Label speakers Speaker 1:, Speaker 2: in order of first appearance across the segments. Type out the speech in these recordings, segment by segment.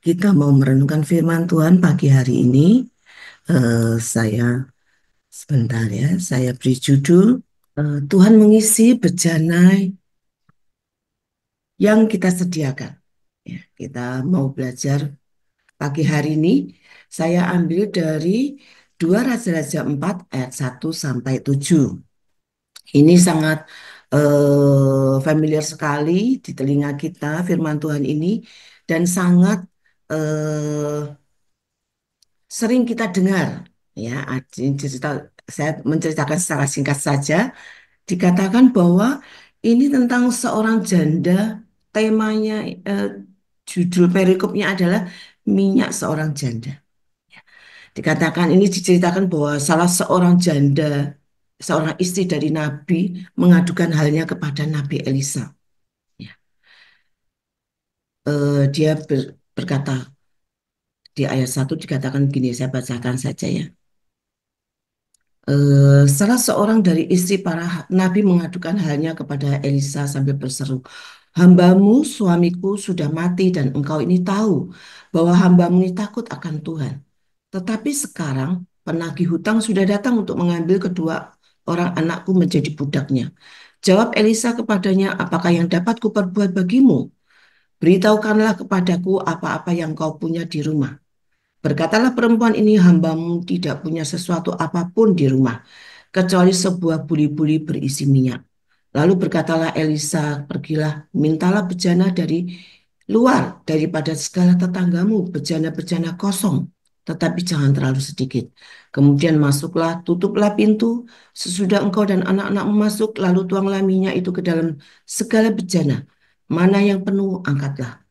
Speaker 1: Kita mau merenungkan firman Tuhan pagi hari ini. Saya sebentar ya, saya beri judul Tuhan mengisi bejana yang kita sediakan. Ya, kita mau belajar pagi hari ini. Saya ambil dari 2 Raja-Raja 4 ayat 1 sampai 7. Ini sangat familiar sekali di telinga kita firman Tuhan ini dan sangat sering kita dengar ya. Cerita, saya menceritakan secara singkat saja. Dikatakan bahwa ini tentang seorang janda. Temanya, eh, judul perikopnya adalah minyak seorang janda. Dikatakan ini diceritakan bahwa salah seorang janda, seorang istri dari Nabi, mengadukan halnya kepada Nabi Elisa. Ya. Dia berkata di ayat 1 dikatakan begini, saya bacakan saja ya. Salah seorang dari istri para nabi mengadukan halnya kepada Elisa sambil berseru, "Hambamu, suamiku sudah mati dan engkau ini tahu bahwa hambamu ini takut akan Tuhan. Tetapi sekarang penagih hutang sudah datang untuk mengambil kedua orang anakku menjadi budaknya." Jawab Elisa kepadanya, "Apakah yang dapat kuperbuat bagimu? Beritahukanlah kepadaku apa-apa yang kau punya di rumah." Berkatalah perempuan ini, "Hambamu tidak punya sesuatu apapun di rumah, kecuali sebuah buli-buli berisi minyak." Lalu berkatalah Elisa, "Pergilah, mintalah bejana dari luar daripada segala tetanggamu, bejana-bejana kosong, tetapi jangan terlalu sedikit. Kemudian masuklah, tutuplah pintu, sesudah engkau dan anak-anakmu masuk, lalu tuanglah minyak itu ke dalam segala bejana. Mana yang penuh, angkatlah."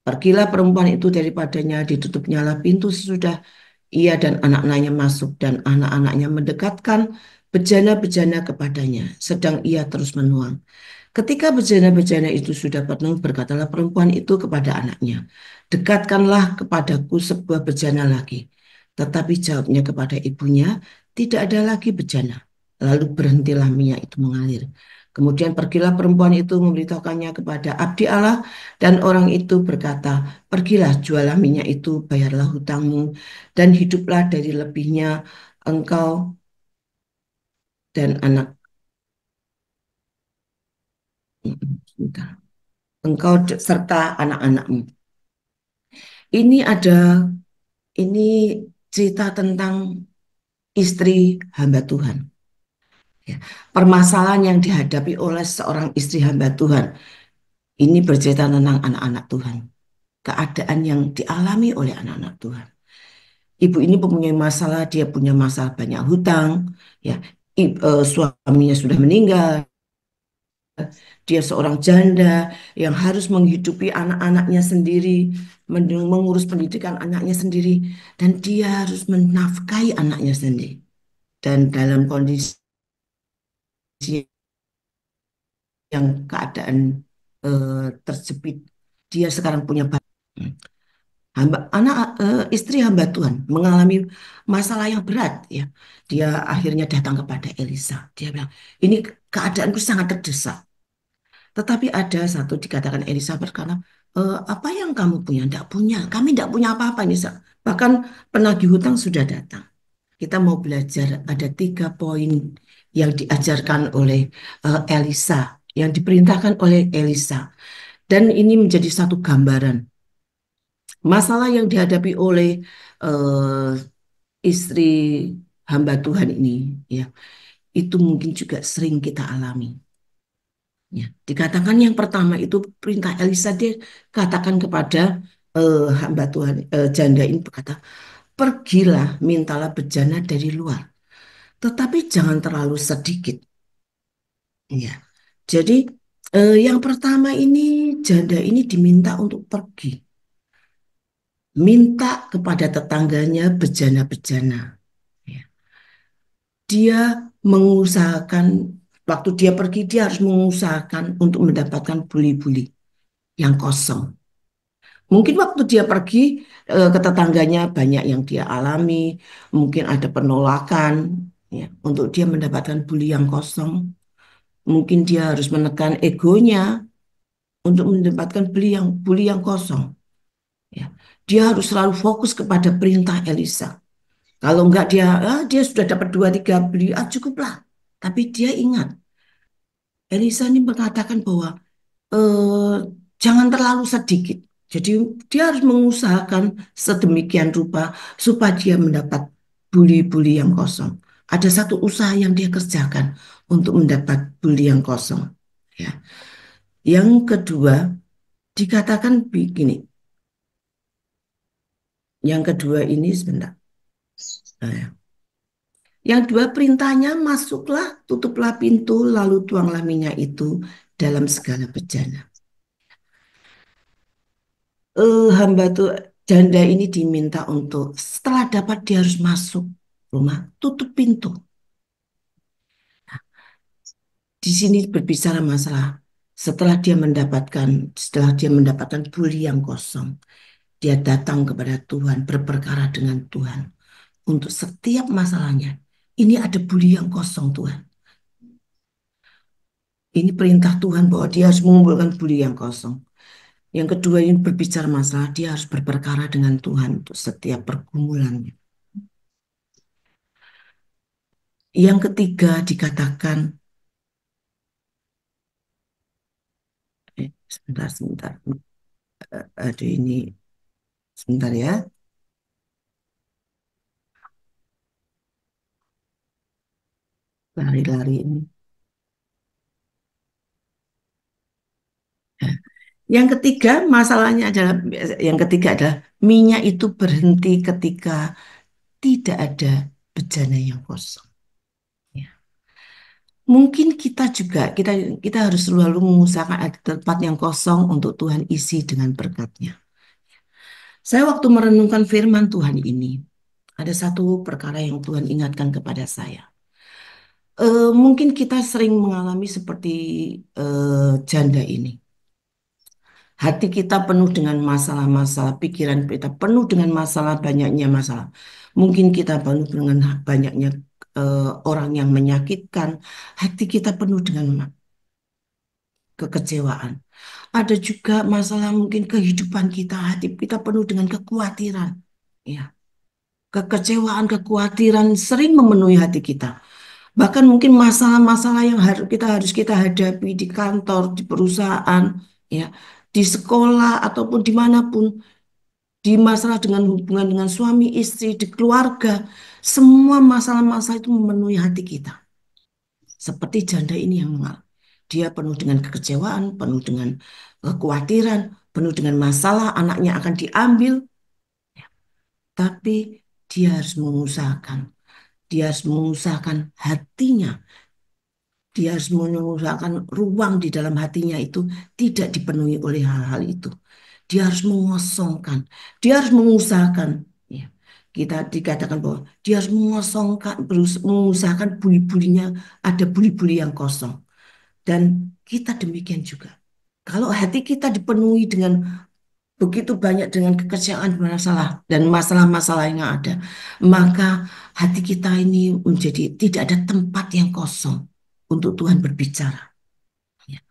Speaker 1: Pergilah perempuan itu daripadanya, ditutupnyalah pintu sesudah ia dan anak-anaknya masuk, dan anak-anaknya mendekatkan bejana-bejana kepadanya, sedang ia terus menuang. Ketika bejana-bejana itu sudah penuh, berkatalah perempuan itu kepada anaknya, "Dekatkanlah kepadaku sebuah bejana lagi." Tetapi jawabnya kepada ibunya, "Tidak ada lagi bejana." Lalu berhentilah minyak itu mengalir. Kemudian pergilah perempuan itu memberitahukannya kepada abdi Allah, dan orang itu berkata, "Pergilah, jualah minyak itu, bayarlah hutangmu, dan hiduplah dari lebihnya engkau dan anak sebentar. Engkau serta anak-anakmu." Ini ini cerita tentang istri hamba Tuhan. Ya. Permasalahan yang dihadapi oleh seorang istri hamba Tuhan. Ini bercerita tentang anak-anak Tuhan. Keadaan yang dialami oleh anak-anak Tuhan. Ibu ini mempunyai masalah, dia punya masalah banyak hutang. Ya, suaminya sudah meninggal. Dia seorang janda yang harus menghidupi anak-anaknya sendiri, mengurus pendidikan anaknya sendiri, dan dia harus menafkahi anaknya sendiri. Dan dalam kondisi yang keadaan eh, terjepit, dia sekarang punya istri hamba Tuhan mengalami masalah yang berat ya. Dia akhirnya datang kepada Elisa. Dia bilang, "Ini keadaanku sangat terdesak." Tetapi ada satu dikatakan Elisa berkata, "Apa yang kamu punya?" "Tidak punya. Kami tidak punya apa-apa ini." Bahkan penagih hutang sudah datang. Kita mau belajar ada 3 poin yang diajarkan oleh Elisa, yang diperintahkan oleh Elisa. Dan ini menjadi satu gambaran masalah yang dihadapi oleh eh, istri hamba Tuhan ini, ya, itu mungkin juga sering kita alami. Ya, dikatakan yang pertama itu perintah Elisa, dia katakan kepada hamba Tuhan, janda ini berkata, "Pergilah, mintalah bejana dari luar, tetapi jangan terlalu sedikit." Ya, jadi yang pertama ini janda ini diminta untuk pergi, minta kepada tetangganya bejana-bejana. Ya. Dia mengusahakan, waktu dia pergi, dia harus mengusahakan untuk mendapatkan buli-buli yang kosong. Mungkin waktu dia pergi ke tetangganya banyak yang dia alami, mungkin ada penolakan ya, untuk dia mendapatkan buli yang kosong. Mungkin dia harus menekan egonya untuk mendapatkan buli yang kosong. Ya. Dia harus selalu fokus kepada perintah Elisa. Kalau enggak dia sudah dapat dua tiga beli, cukuplah. Tapi dia ingat, Elisa ini mengatakan bahwa eh, jangan terlalu sedikit. Jadi dia harus mengusahakan sedemikian rupa supaya dia mendapat buli-buli yang kosong. Ada satu usaha yang dia kerjakan untuk mendapat buli yang kosong. Ya. Yang kedua, dikatakan begini. Yang kedua ini sebentar. Nah, ya. Yang dua perintahnya, masuklah, tutuplah pintu, lalu tuanglah minyak itu dalam segala bejana. Hamba tuh janda ini diminta untuk setelah dapat dia harus masuk rumah, tutup pintu. Di sini berbicara masalah setelah dia mendapatkan buli yang kosong, dia datang kepada Tuhan, berperkara dengan Tuhan untuk setiap masalahnya. Ini ada buli yang kosong Tuhan. Ini perintah Tuhan bahwa dia harus mengumpulkan buli yang kosong. Yang kedua ini berbicara masalah dia harus berperkara dengan Tuhan untuk setiap pergumulannya. Yang ketiga dikatakan, sebentar, aduh ini, sebentar ya, lari-lari ini. Ya. Yang ketiga adalah minyak itu berhenti ketika tidak ada bejana yang kosong. Ya. Mungkin kita harus selalu mengusahakan ada tempat yang kosong untuk Tuhan isi dengan berkat-Nya. Saya waktu merenungkan firman Tuhan ini, ada satu perkara yang Tuhan ingatkan kepada saya. Mungkin kita sering mengalami seperti janda ini. Hati kita penuh dengan masalah-masalah, pikiran kita penuh dengan masalah, banyaknya masalah. Mungkin kita penuh dengan banyaknya orang yang menyakitkan. Hati kita penuh dengan kekecewaan. Ada juga masalah mungkin kehidupan kita, hati kita penuh dengan kekhawatiran. Ya, kekecewaan, kekhawatiran sering memenuhi hati kita. Bahkan mungkin masalah-masalah yang harus kita hadapi di kantor, di perusahaan, ya, di sekolah ataupun dimanapun, di masalah dengan hubungan dengan suami, istri, di keluarga, semua masalah-masalah itu memenuhi hati kita. Seperti janda ini yang dia penuh dengan kekecewaan, penuh dengan kekhawatiran, penuh dengan masalah, anaknya akan diambil, tapi dia harus mengusahakan hatinya. Dia harus mengusahakan ruang di dalam hatinya itu tidak dipenuhi oleh hal-hal itu. Dia harus mengosongkan, dia harus mengusahakan. Ya. Kita dikatakan bahwa dia harus mengusahakan buli-bulinya, ada buli-buli yang kosong. Dan kita demikian juga. Kalau hati kita dipenuhi dengan begitu banyak dengan kekecewaan masalah dan masalah-masalah yang ada, maka hati kita ini menjadi tidak ada tempat yang kosong untuk Tuhan berbicara. Ya.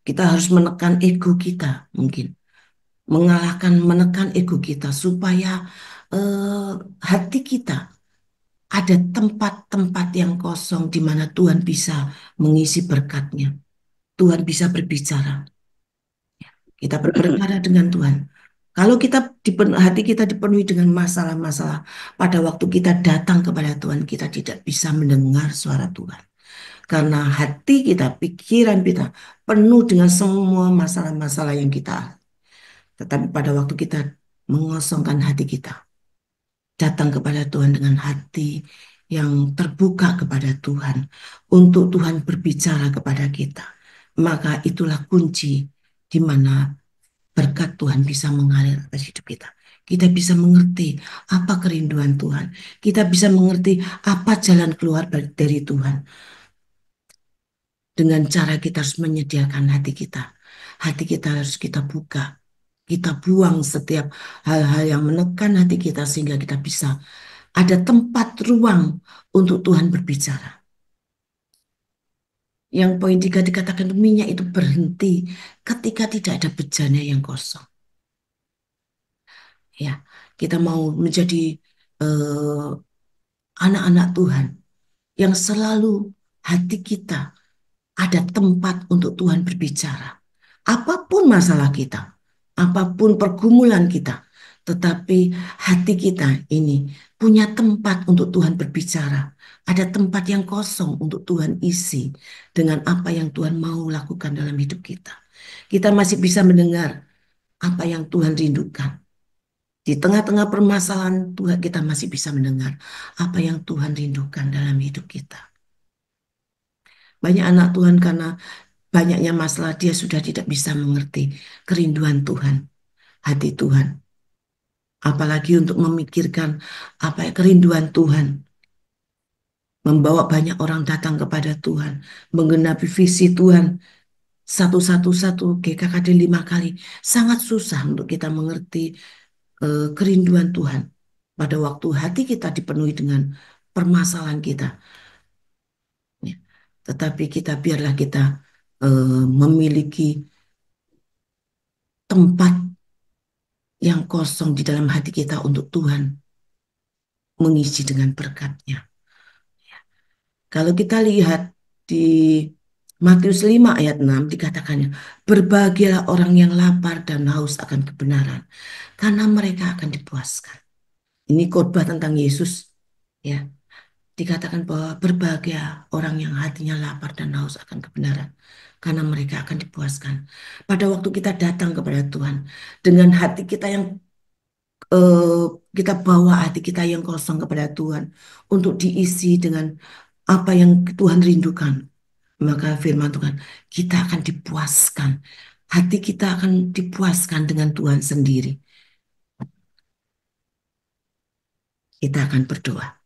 Speaker 1: Kita harus menekan ego kita mungkin, menekan ego kita supaya eh, hati kita ada tempat-tempat yang kosong di mana Tuhan bisa mengisi berkat-Nya. Tuhan bisa berbicara. Kita berperkara dengan Tuhan. Kalau hati kita dipenuhi dengan masalah-masalah, pada waktu kita datang kepada Tuhan, kita tidak bisa mendengar suara Tuhan. Karena hati kita, pikiran kita penuh dengan semua masalah-masalah yang kita. Tetapi pada waktu kita mengosongkan hati kita, datang kepada Tuhan dengan hati yang terbuka kepada Tuhan, untuk Tuhan berbicara kepada kita, maka itulah kunci di mana berkat Tuhan bisa mengalir atas hidup kita. Kita bisa mengerti apa kerinduan Tuhan. Kita bisa mengerti apa jalan keluar dari Tuhan. Dengan cara kita harus menyediakan hati kita. Hati kita harus kita buka. Kita buang setiap hal-hal yang menekan hati kita sehingga kita bisa ada tempat ruang untuk Tuhan berbicara. Yang poin 3 dikatakan minyak itu berhenti ketika tidak ada bejana yang kosong. Ya, kita mau menjadi eh, anak-anak Tuhan yang selalu hati kita ada tempat untuk Tuhan berbicara. Apapun masalah kita, apapun pergumulan kita, tetapi hati kita ini punya tempat untuk Tuhan berbicara. Ada tempat yang kosong untuk Tuhan isi dengan apa yang Tuhan mau lakukan dalam hidup kita. Kita masih bisa mendengar apa yang Tuhan rindukan. Di tengah-tengah permasalahan Tuhan, kita masih bisa mendengar apa yang Tuhan rindukan dalam hidup kita. Banyak anak Tuhan karena banyaknya masalah dia sudah tidak bisa mengerti kerinduan Tuhan, hati Tuhan. Apalagi untuk memikirkan apa ya kerinduan Tuhan, membawa banyak orang datang kepada Tuhan, menggenapi visi Tuhan satu GKKD 5 kali. Sangat susah untuk kita mengerti kerinduan Tuhan pada waktu hati kita dipenuhi dengan permasalahan kita. Ya. Tetapi kita biarlah kita memiliki tempat yang kosong di dalam hati kita untuk Tuhan mengisi dengan berkat-Nya. Kalau kita lihat di Matius 5 ayat 6 dikatakannya, berbahagialah orang yang lapar dan haus akan kebenaran, karena mereka akan dipuaskan. Ini khotbah tentang Yesus, ya. Dikatakan bahwa berbahagia orang yang hatinya lapar dan haus akan kebenaran, karena mereka akan dipuaskan. Pada waktu kita datang kepada Tuhan dengan hati kita yang eh, kita bawa hati kita yang kosong kepada Tuhan untuk diisi dengan apa yang Tuhan rindukan, maka firman Tuhan kita akan dipuaskan. Hati kita akan dipuaskan dengan Tuhan sendiri. Kita akan berdoa.